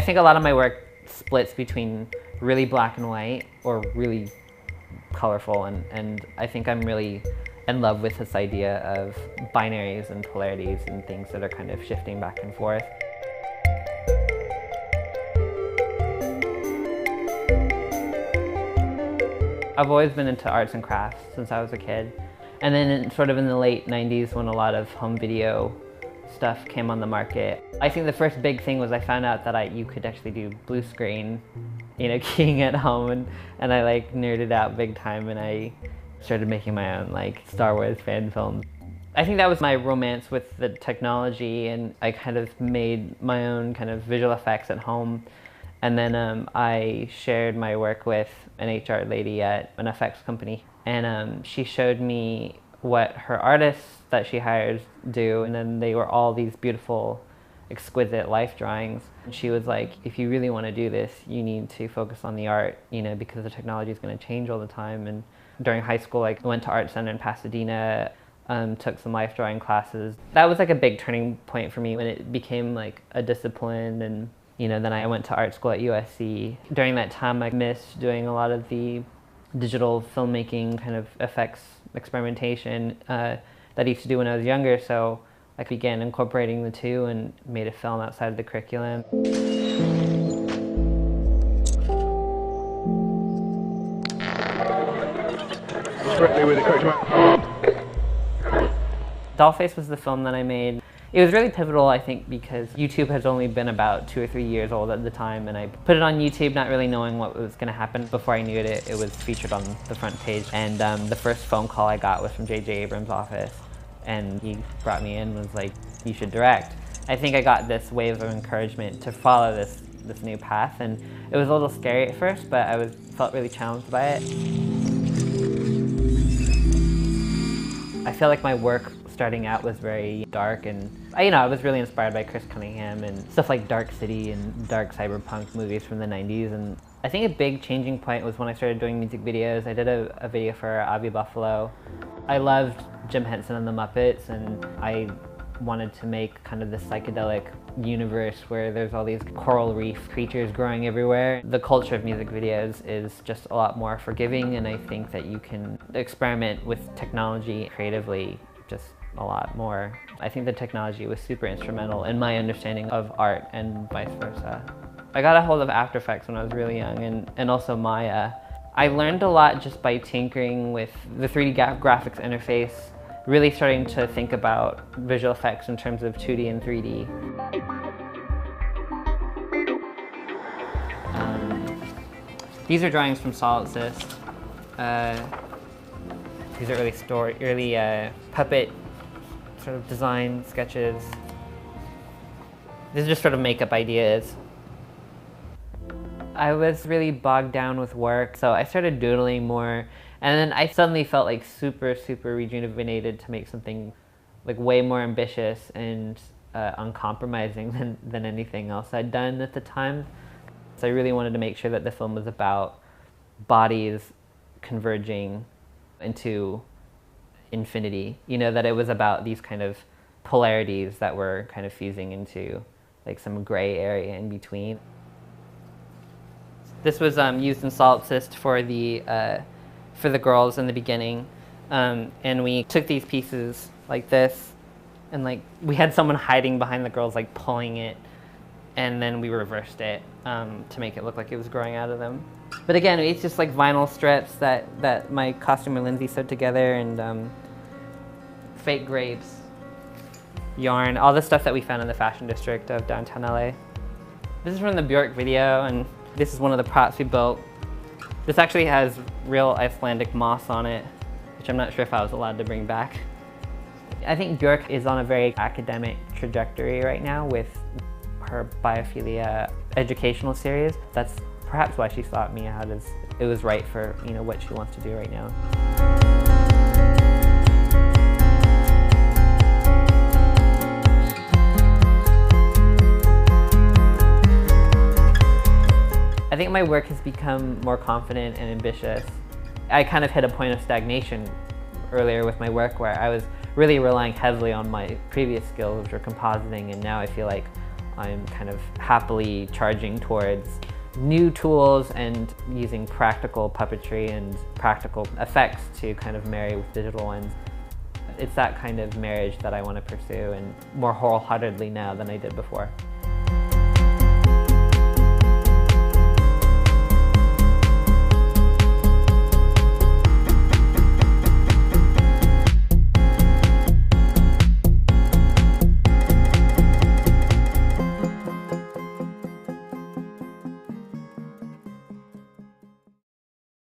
think a lot of my work splits between really black and white or really colorful, and I think I'm really in love with this idea of binaries and polarities and things that are kind of shifting back and forth. I've always been into arts and crafts since I was a kid. And then sort of in the late 90s when a lot of home video stuff came on the market, I think the first big thing was I found out that you could actually do blue screen, you know, keying at home, and I like nerded out big time, and I started making my own like Star Wars fan films. I think that was my romance with the technology, and I kind of made my own kind of visual effects at home. And then I shared my work with an HR lady at an FX company, and she showed me what her artists that she hires do, and then they were all these beautiful, exquisite life drawings. And she was like, if you really want to do this, you need to focus on the art, you know, because the technology is going to change all the time. And during high school, I went to Art Center in Pasadena, took some life drawing classes. That was like a big turning point for me when it became like a discipline. And you know, then I went to art school at USC. During that time, I missed doing a lot of the digital filmmaking kind of effects experimentation that I used to do when I was younger, so I began incorporating the two and made a film outside of the curriculum. Dollface was the film that I made. It was really pivotal, I think, because YouTube has only been about 2 or 3 years old at the time, and I put it on YouTube not really knowing what was going to happen. Before I knew it, it was featured on the front page, and the first phone call I got was from J.J. Abrams' office, and he brought me in and was like, you should direct. I think I got this wave of encouragement to follow this new path, and it was a little scary at first, but I felt really challenged by it. I feel like my work starting out was very dark, and you know, I was really inspired by Chris Cunningham and stuff like Dark City and dark cyberpunk movies from the 90s. And I think a big changing point was when I started doing music videos. I did a video for Abbey Buffalo. I loved Jim Henson and the Muppets, and I wanted to make kind of this psychedelic universe where there's all these coral reef creatures growing everywhere. The culture of music videos is just a lot more forgiving, and I think that you can experiment with technology creatively just a lot more. I think the technology was super instrumental in my understanding of art and vice versa. I got a hold of After Effects when I was really young, and also Maya. I learned a lot just by tinkering with the 3D graphics interface, really starting to think about visual effects in terms of 2D and 3D. These are drawings from SolidSys. These are early puppet sort of design sketches. These are just sort of makeup ideas. I was really bogged down with work, so I started doodling more, and then I suddenly felt like super rejuvenated to make something like way more ambitious and uncompromising than anything else I'd done at the time. So I really wanted to make sure that the film was about bodies converging into infinity, you know, that it was about these kind of polarities that were kind of fusing into like some gray area in between. This was used in SolidSys for the girls in the beginning, and we took these pieces like this, and like we had someone hiding behind the girls like pulling it, and then we reversed it to make it look like it was growing out of them. But again, it's just like vinyl strips that my costumer Lindsay sewed together, and fake grapes, yarn, all the stuff that we found in the fashion district of downtown LA. This is from the Bjork video, and this is one of the props we built. This actually has real Icelandic moss on it, which I'm not sure if I was allowed to bring back. I think Bjork is on a very academic trajectory right now with her biophilia educational series. That's perhaps why she sought me out, as it was right for, you know, what she wants to do right now. I think my work has become more confident and ambitious. I kind of hit a point of stagnation earlier with my work where I was really relying heavily on my previous skills, which were compositing, and now I feel like I'm kind of happily charging towards new tools and using practical puppetry and practical effects to kind of marry with digital ones. It's that kind of marriage that I want to pursue, and more wholeheartedly now than I did before.